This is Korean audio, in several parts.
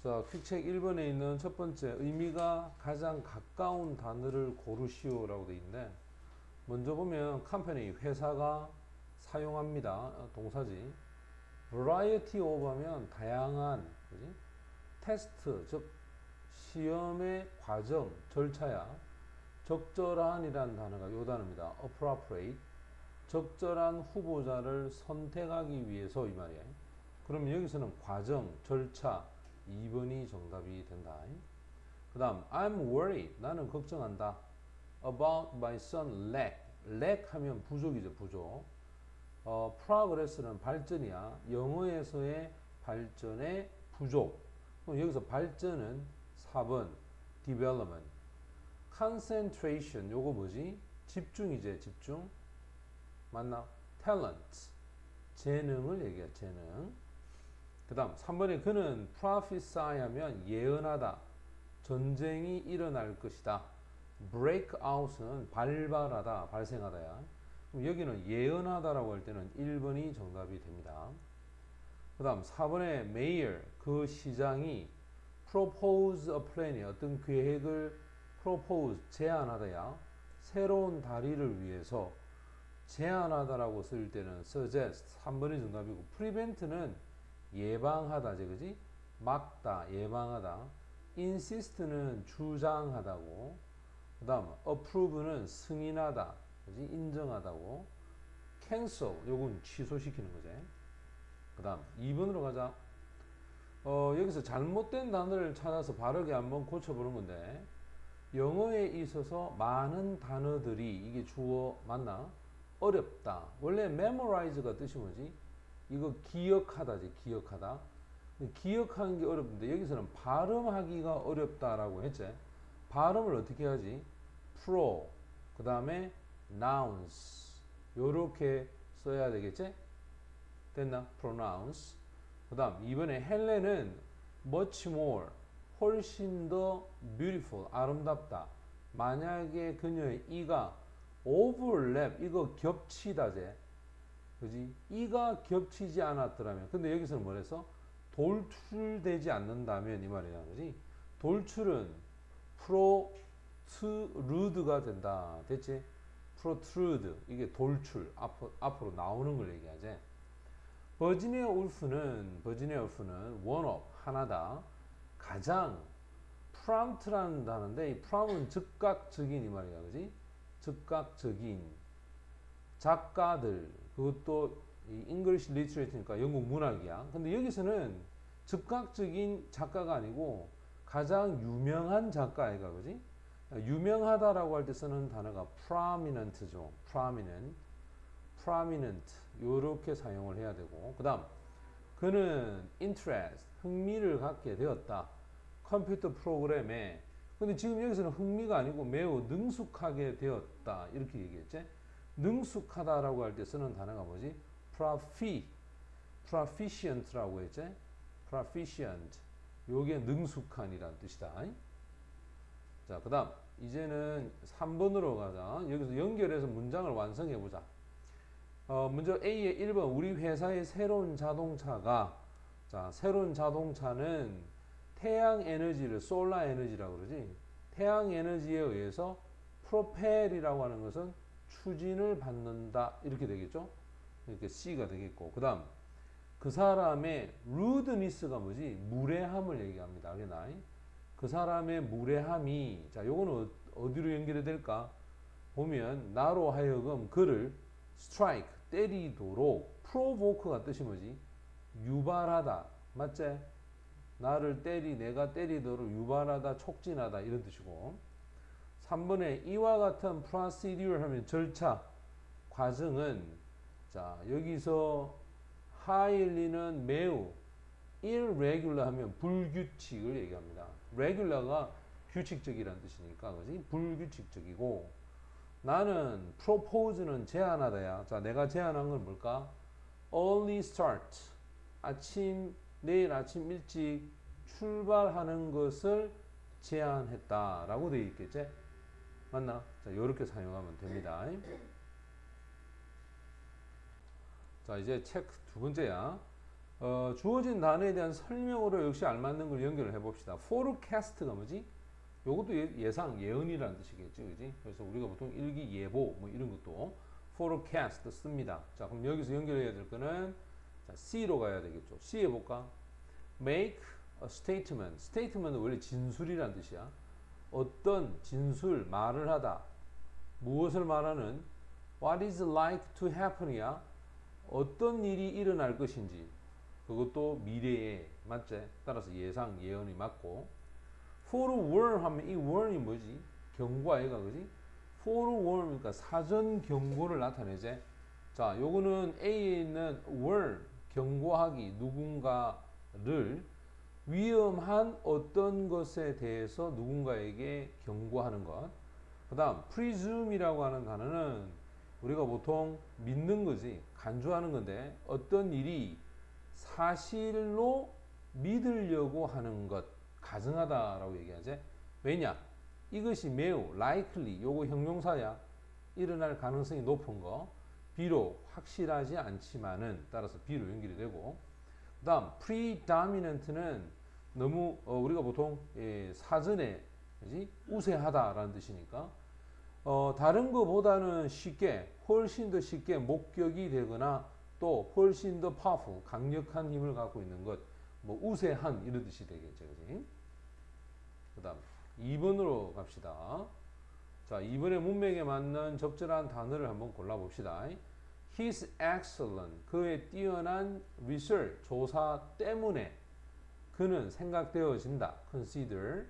자, 퀵책 1번에 있는 첫 번째 의미가 가장 가까운 단어를 고르시오라고 되어 있는데 먼저 보면 컴퍼니 회사가 사용합니다. 동사지. variety of 하면 다양한, 그지? 테스트 즉 시험의 과정 절차야. 적절한이라는 단어가 요 단어입니다. appropriate 적절한 후보자를 선택하기 위해서 이 말이에요. 그러면 여기서는 과정 절차 2번이 정답이 된다. 그 다음 I'm worried 나는 걱정한다 about my son lack 하면 부족이죠. 부족. progress는 발전이야. 영어에서의 발전의 부족. 그럼 여기서 발전은 4번 development. concentration 요거 뭐지? 집중이지. 집중. 맞나? talent 재능을 얘기해. 재능. 그 다음 3번에 그는 prophesy 하면 예언하다. 전쟁이 일어날 것이다. break out은 발발하다. 발생하다야. 그럼 여기는 예언하다라고 할 때는 1번이 정답이 됩니다. 그 다음 4번에 mayor 그 시장이 propose a plan 어떤 계획을 propose 제안하다야. 새로운 다리를 위해서 제안하다라고 쓸 때는 suggest 3번이 정답이고 prevent는 예방하다, 그지? 막다, 예방하다. insist는 주장하다고. 그 다음 approve는 승인하다, 그지? 인정하다고. cancel 요건 취소시키는 거지. 그 다음 2번으로 가자. 여기서 잘못된 단어를 찾아서 바르게 한번 고쳐보는 건데 영어에 있어서 많은 단어들이 이게 주어 맞나? 어렵다. 원래 memorize가 뜻이 뭐지? 이거 기억하다지. 기억하다. 기억하는 게 어렵는데 여기서는 발음하기가 어렵다라고 했지. 발음을 어떻게 하지? pro 그 다음에 nouns 요렇게 써야 되겠지? 됐나? pronounce. 그 다음 이번에 헬렌은 much more 훨씬 더 beautiful 아름답다. 만약에 그녀의 이가 overlap 이거 겹치다제. 그지? 이가 겹치지 않았더라면. 근데 여기서는 뭐랬어? 돌출되지 않는다면 이 말이야. 그지? 돌출은 protrude가 된다. 됐지? protrude 이게 돌출 앞으로 나오는 걸 얘기하지. 버지니아 울프는 one of 하나다. 가장 prompt라는 단어인데 이 prompt은 즉각적인 이 말이야. 그지? 즉각적인 작가들 그것도 이 English Literature니까 영국 문학이야. 근데 여기서는 즉각적인 작가가 아니고 가장 유명한 작가이가 그지? 유명하다라고 할 때 쓰는 단어가 prominent죠. prominent 요렇게 사용을 해야 되고 그 다음 그는 interest 흥미를 갖게 되었다. 컴퓨터 프로그램에 근데 지금 여기서는 흥미가 아니고 매우 능숙하게 되었다 이렇게 얘기했지. 능숙하다라고 할 때 쓰는 단어가 뭐지? proficient라고 했지. proficient 요게 능숙한이란 뜻이다. 자, 그 다음 이제는 3번으로 가자. 여기서 연결해서 문장을 완성해 보자. 먼저 A의 1번 우리 회사의 새로운 자동차가 자 새로운 자동차는 태양 에너지를 솔라 에너지라고 그러지. 태양 에너지에 의해서 프로펠이라고 하는 것은 추진을 받는다 이렇게 되겠죠. 이렇게 C가 되겠고 그 다음 그 사람의 rudeness가 뭐지? 무례함을 얘기합니다. 그 사람의 무례함이 자 요거는 어디로 연결이 될까? 보면 나로 하여금 그를 strike 때리도록 provoke가 뜻이 뭐지? 유발하다 맞지? 나를 내가 때리도록 유발하다 촉진하다 이런 뜻이고 3번에 이와 같은 procedure 하면 절차 과정은 자 여기서 highly는 매우 irregular 하면 불규칙을 얘기합니다. regular가 규칙적이라는 뜻이니까 그지? 불규칙적이고 나는 propose는 제안하다야. 자, 내가 제안한 건 뭘까? early start. 내일 아침 일찍 출발하는 것을 제안했다라고 되어 있겠지? 맞나? 자, 이렇게 사용하면 됩니다. 자, 이제 체크 두 번째야. 주어진 단어에 대한 설명으로 역시 알맞는 걸 연결을 해봅시다. forecast가 뭐지? 요것도 예상, 예언이라는 뜻이겠죠, 그지? 그래서 우리가 보통 일기예보 뭐 이런 것도 forecast 씁니다. 자, 그럼 여기서 연결해야 될 거는 자, C로 가야 되겠죠. C 해볼까? Make a statement. statement은 원래 진술이란 뜻이야. 어떤 진술, 말을 하다. 무엇을 말하는? What is like to happen이야. 어떤 일이 일어날 것인지. 그것도 미래에 맞지? 따라서 예상, 예언이 맞고. forewarn 하면 이 warn이 뭐지? 경고 아이가 그지? forewarn 그러니까 사전 경고를 나타내지. 자, 요거는 A에 있는 warn 경고하기 누군가를 위험한 어떤 것에 대해서 누군가에게 경고하는 것. 그다음 presume이라고 하는 단어는 우리가 보통 믿는 거지, 간주하는 건데 어떤 일이 사실로 믿으려고 하는 것, 가증하다라고 얘기하지. 왜냐? 이것이 매우 likely, 요거 형용사야. 일어날 가능성이 높은 거. 비록 확실하지 않지만은 따라서 B로 연결이 되고. 그 다음 predominant는 너무 우리가 보통 사전에 그지? 우세하다라는 뜻이니까 다른 것보다는 쉽게 훨씬 더 쉽게 목격이 되거나 또 훨씬 더 powerful 강력한 힘을 갖고 있는 것, 뭐 우세한 이런 뜻이 되겠죠, 그지? 그다음 2번으로 갑시다. 자, 2번의 문맥에 맞는 적절한 단어를 한번 골라봅시다. His excellent, 그의 뛰어난 research, 조사 때문에 그는 생각되어진다. consider,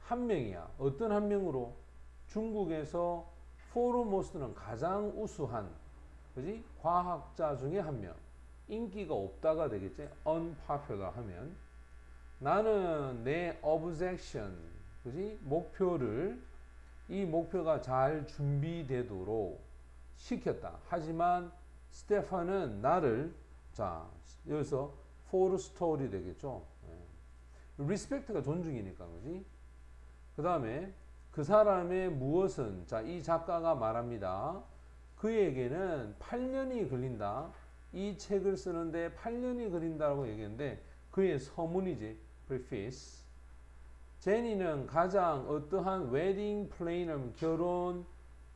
한 명이야. 어떤 한 명으로? 중국에서 foremost는 가장 우수한, 그지? 과학자 중에 한 명. 인기가 없다가 되겠지? unpopular 하면. 나는 내 objection, 그지? 목표를, 이 목표가 잘 준비되도록 시켰다. 하지만 스테판은 나를, 자, 여기서 forestall이 되겠죠. respect가 존중이니까, 그지? 그 다음에 그 사람의 무엇은, 자, 이 작가가 말합니다. 그에게는 8년이 걸린다. 이 책을 쓰는데 8년이 걸린다고 얘기했는데 그의 서문이지, preface. 제니는 가장 어떠한 웨딩 플래너, 결혼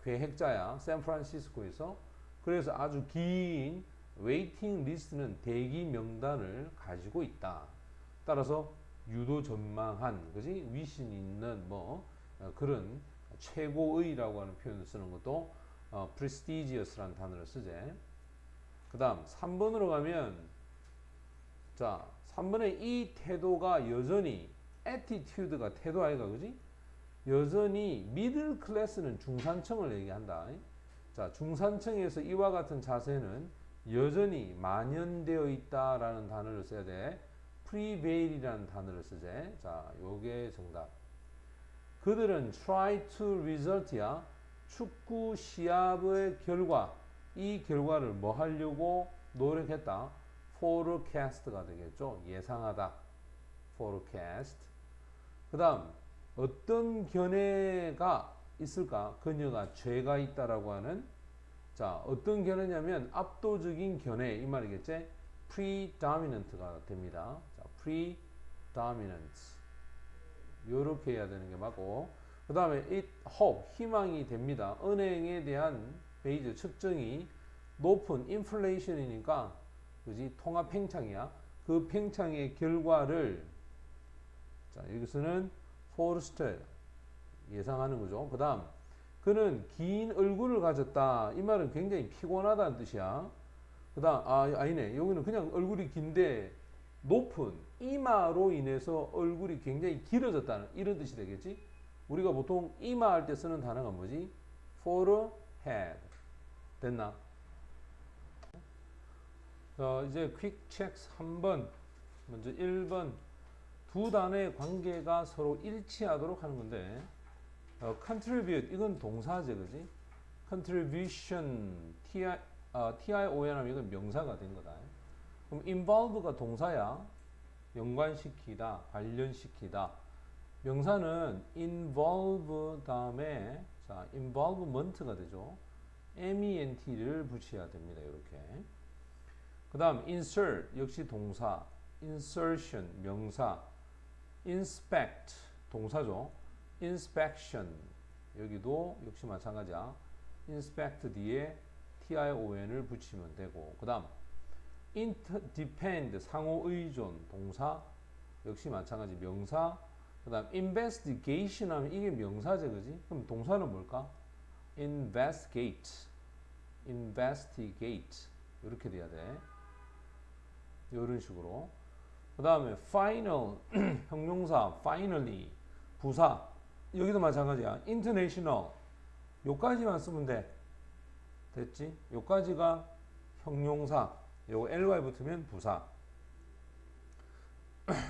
계획자야, 샌프란시스코에서. 그래서 아주 긴 웨이팅 리스트는 대기 명단을 가지고 있다. 따라서 유도 전망한, 그지? 위신 있는 뭐 그런 최고의라고 하는 표현을 쓰는 것도 prestigious라는 단어를 쓰제. 그 다음 3번으로 가면, 자, 3번의 이 태도가 여전히 attitude가 태도 아이가, 그지? 여전히 미들 클래스는 중산층을 얘기한다. 자, 중산층에서 이와 같은 자세는 여전히 만연되어 있다라는 단어를 써야 돼. prevail이라는 단어를 쓰제. 자, 요게 정답. 그들은 try to result야. 축구 시합의 결과, 이 결과를 뭐 하려고 노력했다. forecast가 되겠죠. 예상하다. forecast. 그 다음 어떤 견해가 있을까? 그녀가 죄가 있다라고 하는, 자, 어떤 견해냐면 압도적인 견해 이 말이겠지. predominant가 됩니다. 자, predominant 요렇게 해야 되는 게 맞고, 그 다음에 it hope 희망이 됩니다. 은행에 대한 베이즈 측정이 높은 인플레이션이니까, 그지? 통합 팽창이야. 그 팽창의 결과를, 자, 여기서는 forestal 예상하는 거죠. 그 다음 그는 긴 얼굴을 가졌다. 이 말은 굉장히 피곤하다는 뜻이야. 그 다음 아니네, 여기는 그냥 얼굴이 긴데 높은 이마로 인해서 얼굴이 굉장히 길어졌다는 이런 뜻이 되겠지. 우리가 보통 이마 할 때 쓰는 단어가 뭐지? forehead. 됐나? 자, 이제 퀵 체크 3번. 먼저 1번. 두 단어의 관계가 서로 일치하도록 하는 건데, contribute 이건 동사제, 그지? contribution TION 하면 이건 명사가 된 거다. 그럼 involve가 동사야. 연관시키다, 관련시키다. 명사는 involve 다음에, 자, involvement가 되죠. MENT를 붙여야 됩니다. 이렇게. 그 다음 insert 역시 동사, insertion 명사, inspect 동사죠. inspection 여기도 역시 마찬가지야. inspect 뒤에 tion을 붙이면 되고 그 다음 interdepend 상호 의존 동사 역시 마찬가지 명사. 그 다음 investigation 하면 이게 명사제 그지? 그럼 동사는 뭘까? investigate 이렇게 돼야 돼. 이런 식으로. 그 다음에 final 형용사 finally 부사 여기도 마찬가지야. international 요까지만 쓰면 돼. 됐지? 요까지가 형용사 요거 ly 붙으면 부사.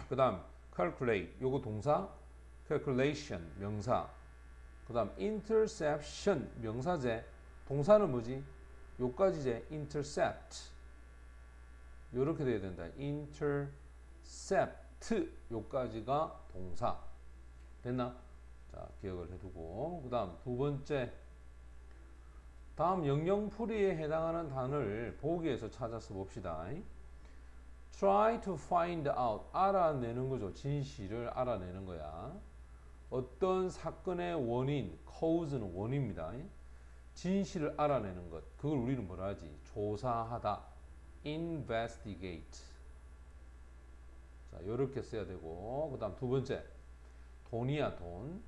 그 다음 calculate 요거 동사 calculation 명사. 그 다음 interception 명사제 동사는 뭐지? 요까지제 intercept 요렇게 돼야 된다. intercept 요까지가 동사 됐나? 자 기억을 해두고 그 다음 두 번째 다음 영영풀이에 해당하는 단어를 보기에서 찾아서 봅시다. try to find out 알아내는 거죠. 진실을 알아내는 거야. 어떤 사건의 원인 cause는 원인입니다. 진실을 알아내는 것 그걸 우리는 뭐라 하지? 조사하다 investigate 자 요렇게 써야 되고 그 다음 두 번째 돈이야 돈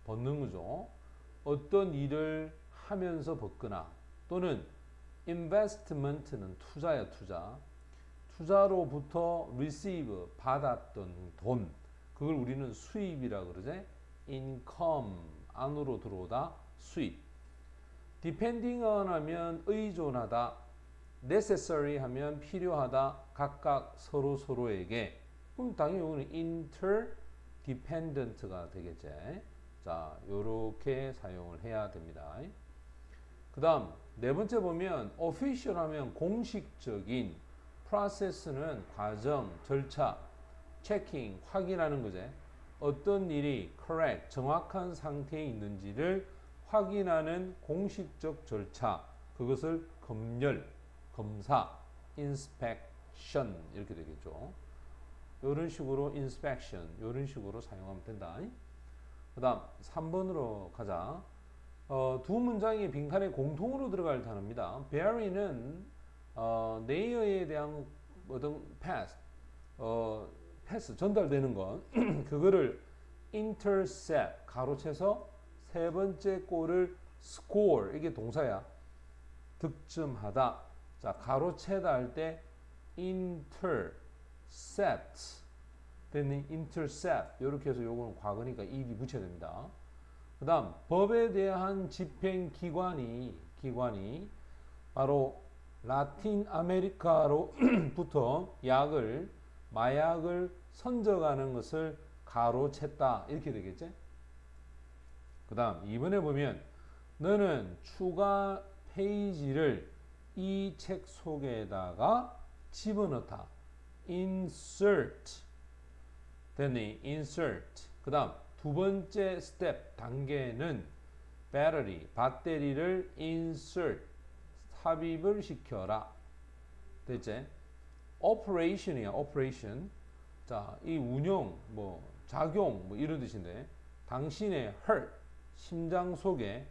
벗는 거죠. 어떤 일을 하면서 벗거나 또는 investment는 투자야 투자 투자로부터 receive 받았던 돈 그걸 우리는 수입이라 그러지. income 안으로 들어오다 수입. depending on 하면 의존하다. necessary 하면 필요하다. 각각 서로에게. 그럼 당연히 여기는 interdependent가 되겠지. 자, 요렇게 사용을 해야 됩니다. 그 다음 네 번째 보면 official 하면 공식적인 process는 과정, 절차, checking, 확인하는 거지. 어떤 일이 correct, 정확한 상태에 있는지를 확인하는 공식적 절차 그것을 검열, 검사, inspection 이렇게 되겠죠. 이런 식으로 inspection 이런 식으로 사용하면 된다. 그 다음 3번으로 가자. 두 문장의 빈칸에 공통으로 들어갈 단어입니다. bury는 내어에 대한 어떤 패스 전달되는 것 그거를 intercept 가로채서 세 번째 골을 score 이게 동사야. 득점하다. 자 가로채다 할 때 intercept 됐니? intercept 이렇게 해서 요거는 과거니까 ed 붙여야 됩니다. 그 다음 법에 대한 집행기관이 바로 라틴 아메리카로부터 마약을 선적하는 것을 가로챘다 이렇게 되겠지. 그 다음 2번에 보면 너는 추가 페이지를 이 책 속에다가 집어넣다 insert 됐니? insert. 그 다음 두 번째 스텝 단계는 배터리를 insert 삽입을 시켜라. 됐지? operation이야 operation. 자, 이 운용 작용 이런 뜻인데 당신의 heart 심장 속에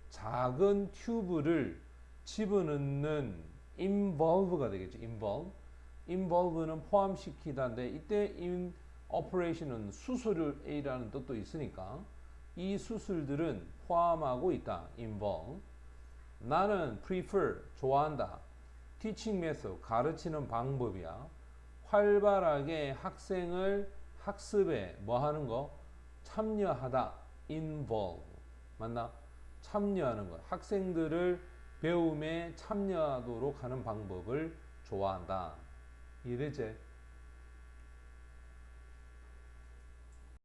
작은 튜브를 집어넣는 involve가 되겠죠. involve는 포함시키다인데 이때 operation은 수술이라는 뜻도 있으니까 이 수술들은 포함하고 있다. involve. 나는 prefer 좋아한다. teaching method 가르치는 방법이야. 활발하게 학생을 학습에 하는 거 참여하다. involve. 맞나? 참여하는 거. 학생들을 배움에 참여하도록 하는 방법을 좋아한다. 이해되지?